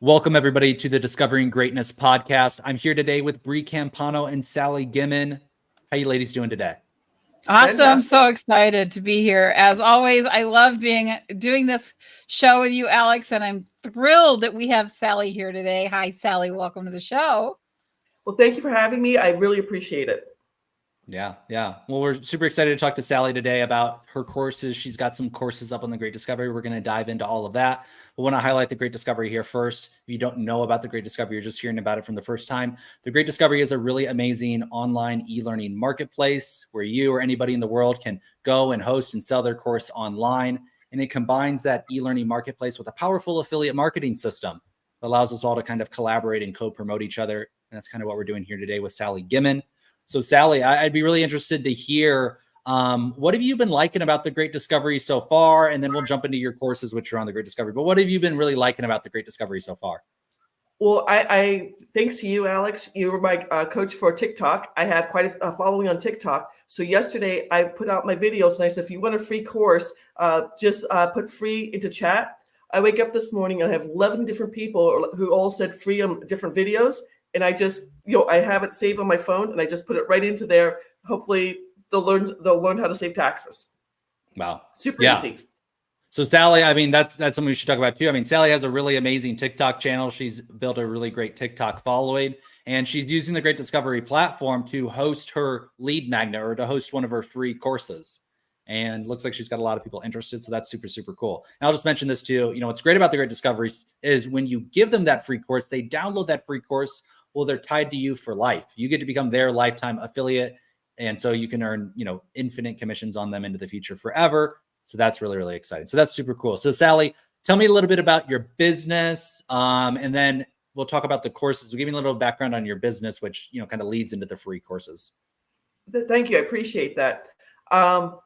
Welcome, everybody, to the Discovering Greatness podcast. I'm here today with Bree Campano and Sally Gimon. How you ladies doing today? Awesome. Fantastic. So excited to be here. As always, I love doing this show with you, Alex, and I'm thrilled that we have Sally here today. Hi, Sally. Welcome to the show. Well, thank you for having me. I really appreciate it. Yeah. Well, we're super excited to talk to Sally today about her courses. She's got some courses up on the Great Discovery. We're going to dive into all of that. We want to highlight the Great Discovery here first. If you don't know about the Great Discovery, you're just hearing about it from the first time. The Great Discovery is a really amazing online e-learning marketplace where you or anybody in the world can go and host and sell their course online. And it combines that e-learning marketplace with a powerful affiliate marketing system that allows us all to kind of collaborate and co-promote each other. And that's kind of what we're doing here today with Sally Gimon. So Sally, I'd be really interested to hear what have you been liking about the Great Discovery so far? And then we'll jump into your courses, which are on the Great Discovery. But what have you been really liking about the Great Discovery so far? Well, I thanks to you, Alex. You were my coach for TikTok. I have quite a following on TikTok. So yesterday I put out my videos and I said, if you want a free course, just put free into chat. I wake up this morning and I have 11 different people who all said free on different videos. And I just, I have it saved on my phone and I just put it right into there. Hopefully they'll learn how to save taxes. Wow. Super easy. So Sally, I mean, that's something we should talk about too. I mean, Sally has a really amazing TikTok channel. She's built a really great TikTok following, and she's using the Great Discovery platform to host her lead magnet or to host one of her free courses. And looks like she's got a lot of people interested. So that's super, super cool. And I'll just mention this too. What's great about the Great Discovery is when you give them that free course, they download that free course. Well, they're tied to you for life. You get to become their lifetime affiliate. And so you can earn, infinite commissions on them into the future forever. So that's really, really exciting. So that's super cool. So Sally, tell me a little bit about your business. And then we'll talk about the courses. We'll give you a little background on your business, which, kind of leads into the free courses. Thank you. I appreciate that.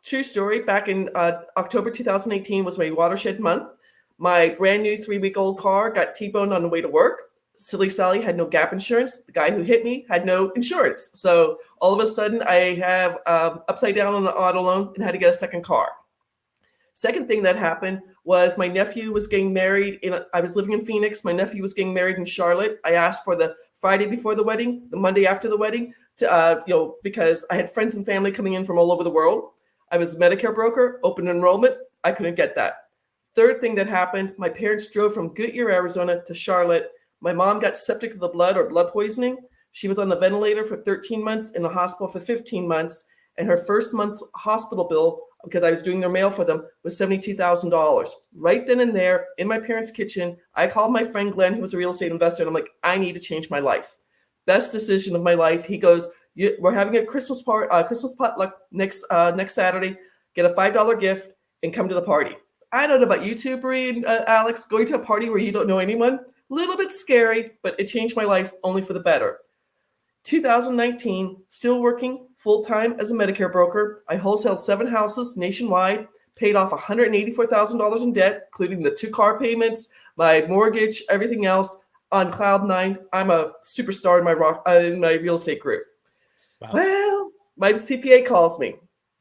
True story. Back in October 2018 was my watershed month. My brand new 3-week-old car got T-boned on the way to work. Silly Sally had no gap insurance. The guy who hit me had no insurance. So all of a sudden I have upside down on the auto loan and had to get a second car. Second thing that happened was my nephew was getting married. I was living in Phoenix. My nephew was getting married in Charlotte. I asked for the Friday before the wedding, the Monday after the wedding, to because I had friends and family coming in from all over the world. I was a Medicare broker, open enrollment. I couldn't get that. Third thing that happened, my parents drove from Goodyear, Arizona to Charlotte. My mom got septic of the blood or blood poisoning. She was on the ventilator for 13 months, in the hospital for 15 months. And her first month's hospital bill, because I was doing their mail for them, was $72,000. Right then and there, in my parents' kitchen, I called my friend Glenn, who was a real estate investor, and I'm like, I need to change my life. Best decision of my life. He goes, we're having a Christmas potluck next Saturday. Get a $5 gift and come to the party. I don't know about you two, Bree and Alex, going to a party where you don't know anyone. A little bit scary, but it changed my life only for the better. 2019, still working full-time as a Medicare broker. I wholesaled 7 houses nationwide, paid off $184,000 in debt, including the 2 car payments, my mortgage, everything else on cloud 9. I'm a superstar in my real estate group. Wow. Well, my CPA calls me.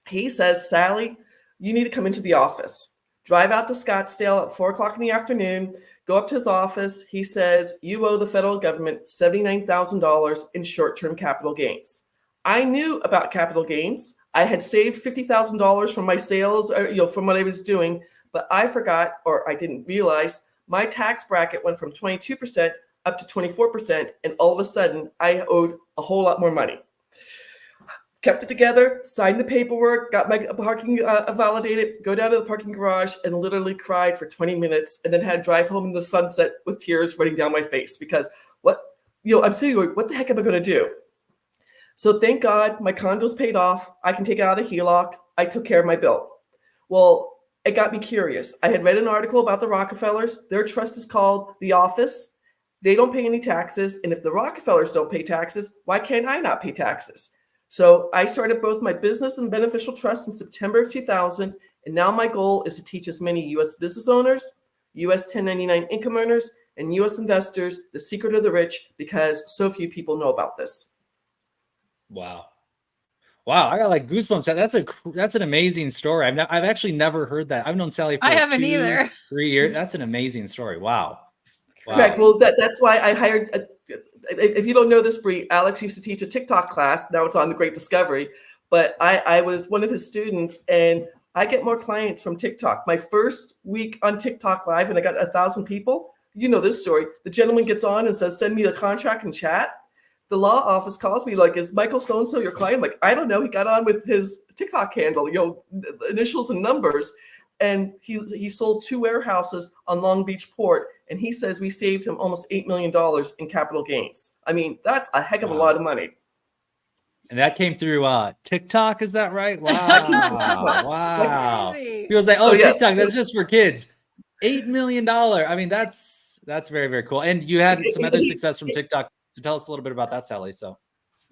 He says, Sally, you need to come into the office. Drive out to Scottsdale at 4:00 in the afternoon. Go up to his office. He says, you owe the federal government $79,000 in short-term capital gains. I knew about capital gains. I had saved $50,000 from my sales, from what I was doing, but I forgot, or I didn't realize, my tax bracket went from 22% up to 24%, and all of a sudden, I owed a whole lot more money. Kept it together, signed the paperwork, got my parking validated, go down to the parking garage and literally cried for 20 minutes and then had to drive home in the sunset with tears running down my face because I'm sitting going, what the heck am I going to do? So thank God my condo's paid off. I can take it out of HELOC. I took care of my bill. Well, it got me curious. I had read an article about the Rockefellers. Their trust is called The Office. They don't pay any taxes. And if the Rockefellers don't pay taxes, why can't I not pay taxes? So I started both my business and beneficial trust in September of 2000, and now my goal is to teach as many U.S. business owners, U.S. 1099 income earners, and U.S. investors the secret of the rich because so few people know about this. Wow, I got like goosebumps. That's an amazing story. I've actually never heard that. I've known Sally for I haven't either. 3 years. That's an amazing story. Wow. Correct. Well, that's why I hired. If you don't know this, Bree, Alex used to teach a TikTok class. Now it's on the Great Discovery. But I was one of his students, and I get more clients from TikTok. My first week on TikTok Live, and I got 1,000 people. You know this story. The gentleman gets on and says, "Send me the contract and chat." The law office calls me like, "Is Michael so-and-so your client?" I'm like, "I don't know. He got on with his TikTok handle, initials and numbers." And he sold 2 warehouses on Long Beach Port. And he says we saved him almost $8 million in capital gains. I mean, that's a heck of a lot of money. And that came through TikTok, is that right? Wow. Wow. People say, oh, yes. TikTok, that's just for kids. $8 million. I mean, that's very, very cool. And you had some other success from TikTok. So tell us a little bit about that, Sally. So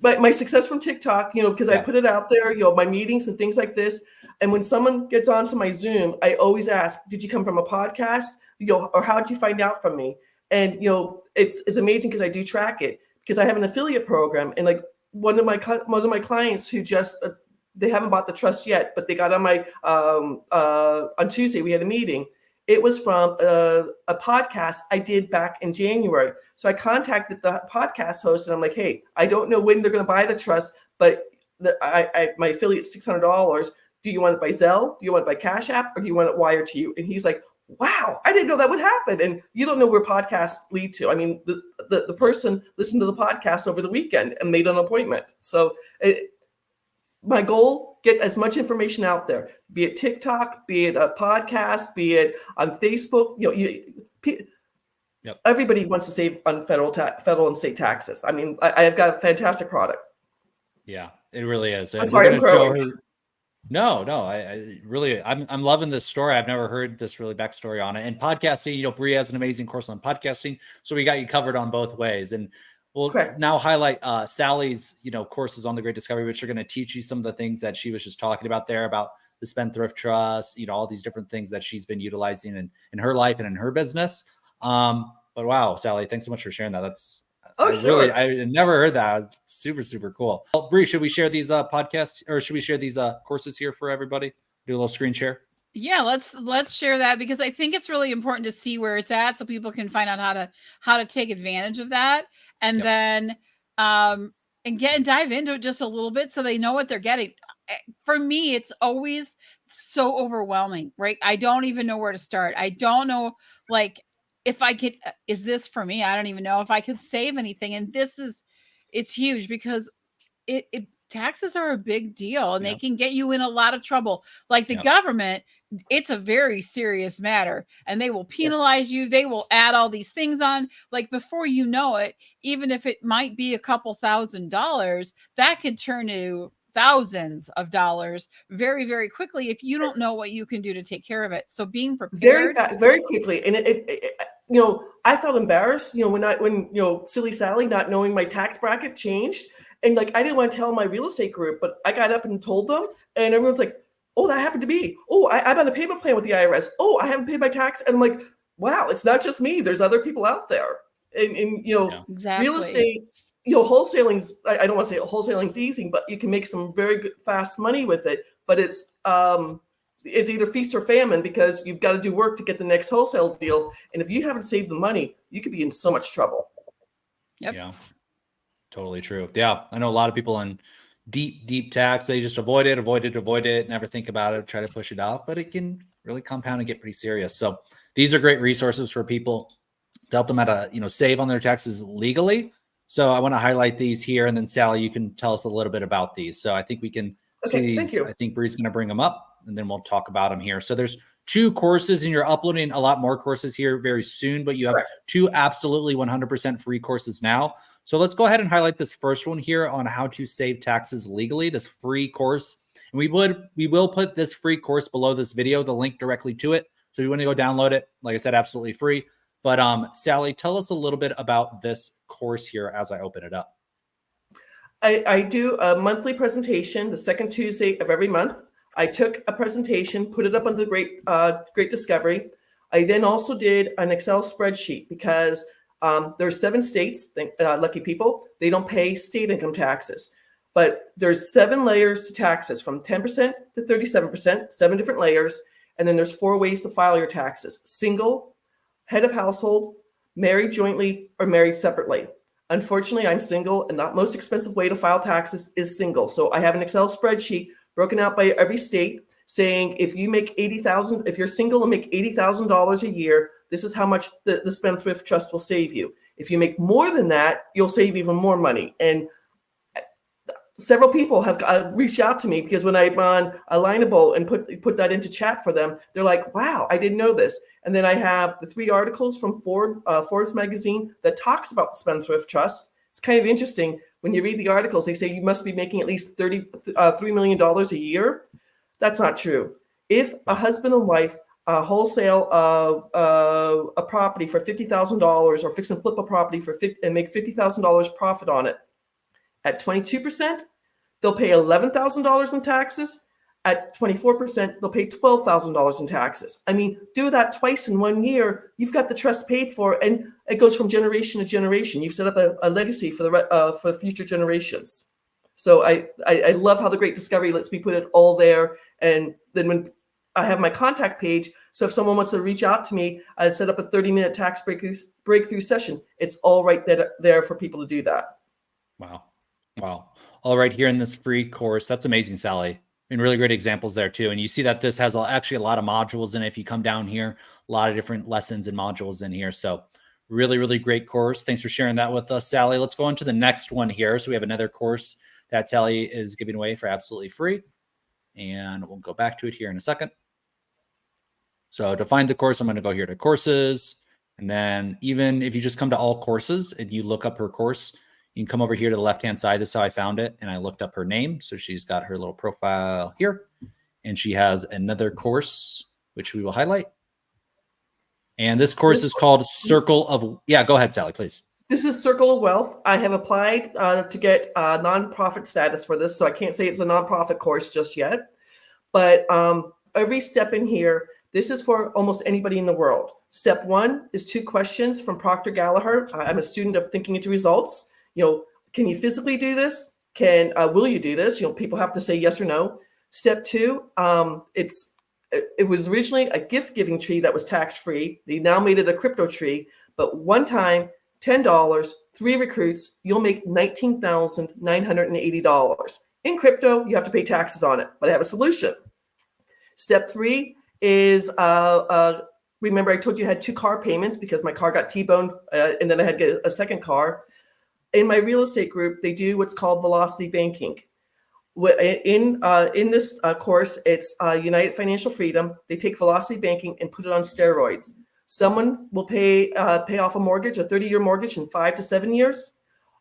my success from TikTok, because I put it out there, my meetings and things like this. And when someone gets onto my Zoom, I always ask, did you come from a podcast? Or how did you find out from me? And, it's amazing because I do track it, because I have an affiliate program. And like one of my clients who just, they haven't bought the trust yet, but they got on my, on Tuesday, we had a meeting. It was from a podcast I did back in January. So I contacted the podcast host and I'm like, hey, I don't know when they're going to buy the trust, but my affiliate's $600. Do you want it by Zelle? Do you want it by Cash App? Or do you want it wired to you? And he's like, wow, I didn't know that would happen. And you don't know where podcasts lead to. I mean, the person listened to the podcast over the weekend and made an appointment. So my goal, get as much information out there, be it TikTok, be it a podcast, be it on Facebook. Everybody wants to save on federal and state taxes. I mean, I've got a fantastic product. Yeah, it really is. I'm sorry, I'm growing. I'm loving this story. I've never heard this really backstory on it. And podcasting, Bree has an amazing course on podcasting. So we got you covered on both ways. And we'll now highlight Sally's, courses on the Great Discovery, which are going to teach you some of the things that she was just talking about there, about the Spendthrift Trust, all these different things that she's been utilizing in her life and in her business. But wow, Sally, thanks so much for sharing that. I never heard that. It's super, super cool. Well, Bree, should we share these podcasts, or should we share these courses here for everybody? Do a little screen share. Yeah, let's share that, because I think it's really important to see where it's at so people can find out how to take advantage of that, and then and dive into it just a little bit so they know what they're getting. For me, it's always so overwhelming, right? I don't even know where to start. I don't know, if I could, is this for me? I don't even know if I could save anything. And it's huge, because taxes are a big deal, and they can get you in a lot of trouble. Like the government, it's a very serious matter, and they will penalize you. They will add all these things on, before you know it, even if it might be a couple $1,000s, that could turn to thousands of dollars very, very quickly if you don't know what you can do to take care of it. So being prepared very quickly. And I felt embarrassed, when Silly Sally, not knowing my tax bracket changed. And I didn't want to tell my real estate group, but I got up and told them, and everyone's like, oh, that happened to me. Oh, I'm on a payment plan with the IRS. Oh, I haven't paid my tax. And I'm like, wow, it's not just me. There's other people out there. And exactly. Real estate, wholesaling's, I don't want to say wholesaling's easy, but you can make some very good, fast money with it. But it's either feast or famine, because you've got to do work to get the next wholesale deal. And if you haven't saved the money, you could be in so much trouble. Yep. Yeah, totally true. Yeah, I know a lot of people in deep tax, they just avoid it, never think about it, try to push it out, but it can really compound and get pretty serious. So these are great resources for people to help them out to, save on their taxes legally. So I want to highlight these here, and then Sally, you can tell us a little bit about these. So I think we can see these. Thank you. I think Bree's going to bring them up, and then we'll talk about them here. So there's 2 courses, and you're uploading a lot more courses here very soon, but you have 2 absolutely 100% free courses now. So let's go ahead and highlight this first one here on how to save taxes legally, this free course. And we will put this free course below this video, the link directly to it. So if you want to go download it, like I said, absolutely free. But Sally, tell us a little bit about this course here as I open it up. I do a monthly presentation the second Tuesday of every month. I took a presentation, put it up on the Great Discovery. I then also did an Excel spreadsheet, because there's 7 states, lucky people, they don't pay state income taxes. But there's 7 layers to taxes, from 10% to 37%, 7 different layers. And then there's 4 ways to file your taxes: single, head of household, married jointly or married separately. Unfortunately, I'm single, and the most expensive way to file taxes is single. So I have an Excel spreadsheet broken out by every state saying if you make $80,000, if you're single and make $80,000 a year, this is how much the Spendthrift Trust will save you. If you make more than that, you'll save even more money. And several people have reached out to me because when I'm on Alignable and put that into chat for them, they're like, wow, I didn't know this. And then I have the 3 articles from Forbes magazine that talks about the Spendthrift Trust. It's kind of interesting. When you read the articles, they say you must be making at least $3 million a year. That's not true. If a husband and wife wholesale a property for $50,000 or fix and flip a property and make $50,000 profit on it, at 22%, they'll pay $11,000 in taxes. At 24%, they'll pay $12,000 in taxes. I mean, do that twice in 1 year, you've got the trust paid for, and it goes from generation to generation. You've set up a legacy for future generations. So I love how the Great Discovery lets me put it all there. And then when I have my contact page, so if someone wants to reach out to me, I set up a 30-minute tax breakthrough session. It's all right there for people to do that. Wow. All right, here in this free course. That's amazing, Sally. And really great examples there too. And you see that this has actually a lot of modules in it. If you come down here, a lot of different lessons and modules in here. So really, really great course. Thanks for sharing that with us, Sally. Let's go on to the next one here. So we have another course that Sally is giving away for absolutely free. And we'll go back to it here in a second. So to find the course, I'm going to go here to courses. And then even if you just come to all courses and you look up her course, you can come over here to the left-hand side. This is how I found it. And I looked up her name. So she's got her little profile here. And she has another course, which we will highlight. And this course is called Circle of... Yeah, go ahead, Sally, please. This is Circle of Wealth. I have applied to get nonprofit status for this. So I can't say it's a nonprofit course just yet. But every step in here, this is for almost anybody in the world. Step 1 is 2 questions from Proctor Gallagher. I'm a student of Thinking Into Results. Can you physically do this? Will you do this? People have to say yes or no. Step 2, it was originally a gift giving tree that was tax free. They now made it a crypto tree, but one time, $10, 3 recruits, you'll make $19,980. In crypto, you have to pay taxes on it, but I have a solution. Step 3 is remember I told you I had 2 car payments because my car got T-boned, and then I had to get a second car. In my real estate group, they do what's called velocity banking. In this course, it's United Financial Freedom. They take velocity banking and put it on steroids. Someone will pay off a mortgage, a 30-year mortgage, in 5 to 7 years.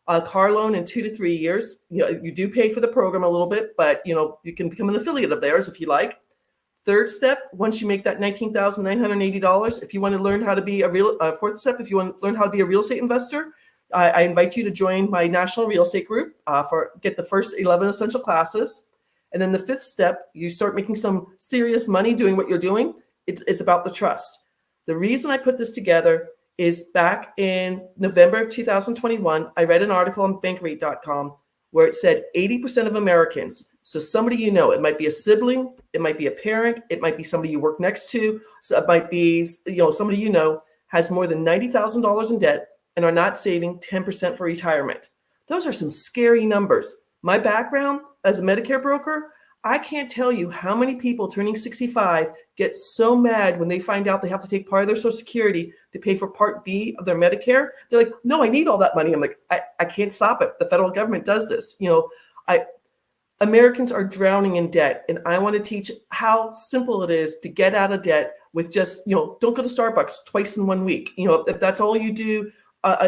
A car loan in 2 to 3 years. You do pay for the program a little bit, but you can become an affiliate of theirs if you like. Third step, once you make that $19,980, if you want to learn how to be fourth step, if you want to learn how to be a real estate investor, I invite you to join my national real estate group get the first 11 essential classes. And then the 5th step, you start making some serious money doing what you're doing. It's about the trust. The reason I put this together is back in November of 2021, I read an article on bankrate.com where it said 80% of Americans, so somebody it might be a sibling, it might be a parent, it might be somebody you work next to, so it might be somebody has more than $90,000 in debt and are not saving 10% for retirement. Those are some scary numbers. My background as a Medicare broker, I can't tell you how many people turning 65 get so mad when they find out they have to take part of their Social Security to pay for Part B of their Medicare. They're like, no, I need all that money. I'm like, I can't stop it. The federal government does this. Americans are drowning in debt. And I want to teach how simple it is to get out of debt with just, don't go to Starbucks twice in 1 week. If that's all you do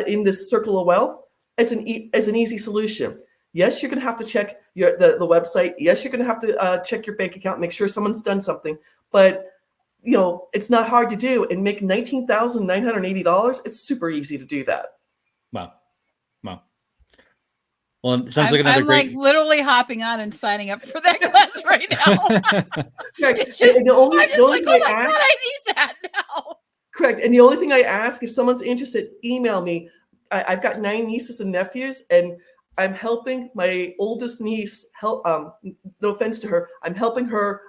in this circle of wealth, it's an easy solution. Yes, you're going to have to check the website. Yes, you're going to have to check your bank account, make sure someone's done something. But, it's not hard to do. And make $19,980, it's super easy to do that. Wow. Well, it sounds like another I'm great... like literally hopping on and signing up for that class right now. Correct. I need that now. Correct. And the only thing I ask, if someone's interested, email me. I've got 9 nieces and nephews, and I'm helping my oldest niece help. No offense to her, I'm helping her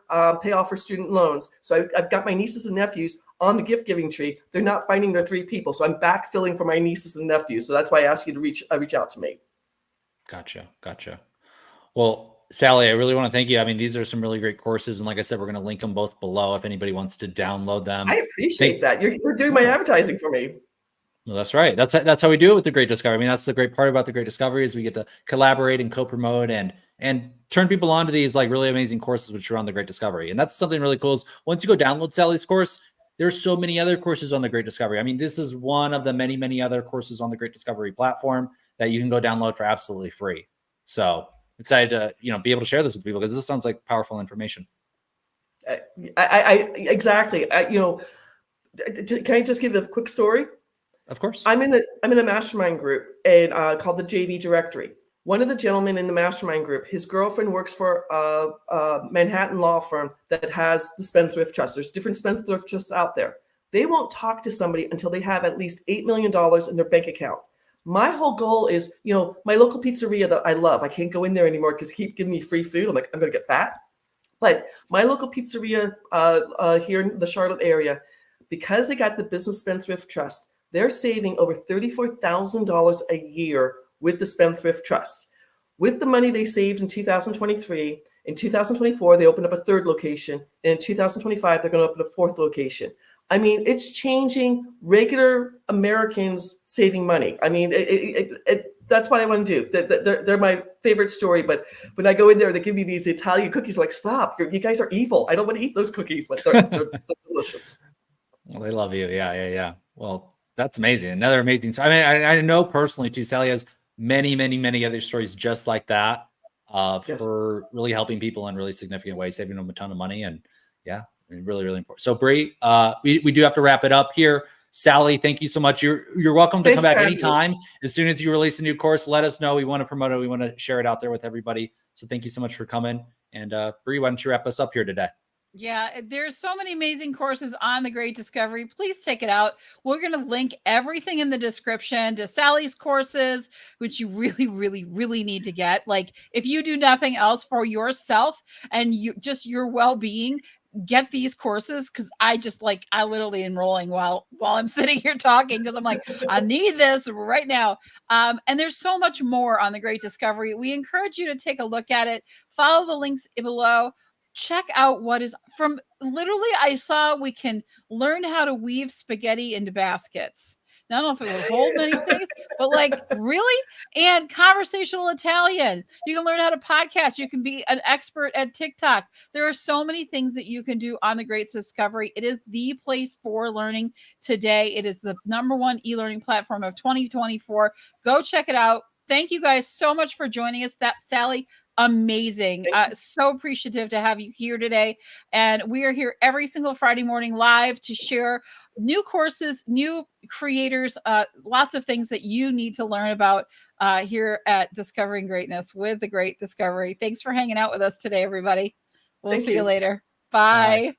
pay off her student loans. So I've got my nieces and nephews on the gift giving tree. They're not finding their 3 people, so I'm backfilling for my nieces and nephews. So that's why I asked you to reach out to me. Gotcha. Well, Sally, I really want to thank you. I mean, these are some really great courses, and like I said, we're going to link them both below if anybody wants to download them. I appreciate that. You're doing my advertising for me. Well, that's right. That's how we do it with the Great Discovery. I mean, that's the great part about the Great Discovery is we get to collaborate and co-promote and turn people onto these like really amazing courses which are on the Great Discovery. And that's something really cool is once you go download Sally's course, there's so many other courses on the Great Discovery. I mean, this is one of the many, many other courses on the Great Discovery platform that you can go download for absolutely free. So excited to, be able to share this with people because this sounds like powerful information. Exactly. Can I just give a quick story? Of course. I'm in a mastermind group and called the JV Directory. One of the gentlemen in the mastermind group, his girlfriend works for a Manhattan law firm that has the Spendthrift Trust. There's different Spendthrift trusts out there. They won't talk to somebody until they have at least $8 million in their bank account. My whole goal is, my local pizzeria that I love, I can't go in there anymore because they keep giving me free food. I'm like, I'm going to get fat. But my local pizzeria here in the Charlotte area, because they got the Business Spendthrift Trust, they're saving over $34,000 a year with the Spendthrift Trust. With the money they saved in 2023, in 2024, they opened up a 3rd location. And in 2025, they're going to open a 4th location. I mean, it's changing regular Americans saving money. I mean, that's what I want to do. They're my favorite story. But when I go in there, they give me these Italian cookies. Like, stop! You guys are evil. I don't want to eat those cookies, but they're delicious. Well, they love you. Yeah. Well, that's amazing. Another amazing. I mean, I know personally too. Sally has many, many, many other stories just like that of her really helping people in really significant ways, saving them a ton of money, and really, really important. So, Bree, we do have to wrap it up here. Sally, thank you so much. You're welcome to come back anytime. As soon as you release a new course, let us know. We want to promote it. We want to share it out there with everybody. So, thank you so much for coming. And Bree, why don't you wrap us up here today? Yeah, there's so many amazing courses on the Great Discovery. Please check it out. We're going to link everything in the description to Sally's courses, which you really, really, really need to get. Like if you do nothing else for yourself and your well-being, get these courses because I literally enrolling while I'm sitting here talking because I'm like, I need this right now. And there's so much more on the Great Discovery. We encourage you to take a look at it. Follow the links below. Check out what is from literally I saw we can learn how to weave spaghetti into baskets. Now, I don't know if it would hold many things, but like really? And conversational Italian. You can learn how to podcast. You can be an expert at TikTok. There are so many things that you can do on the Great Discovery. It is the place for learning today. It is the #1 e-learning platform of 2024. Go check it out. Thank you guys so much for joining us. That's Sally. Amazing. So appreciative to have you here today. And we are here every single Friday morning live to share new courses, new creators, lots of things that you need to learn about here at Discovering Greatness with the Great Discovery. Thanks for hanging out with us today, everybody. We'll see you later. Bye.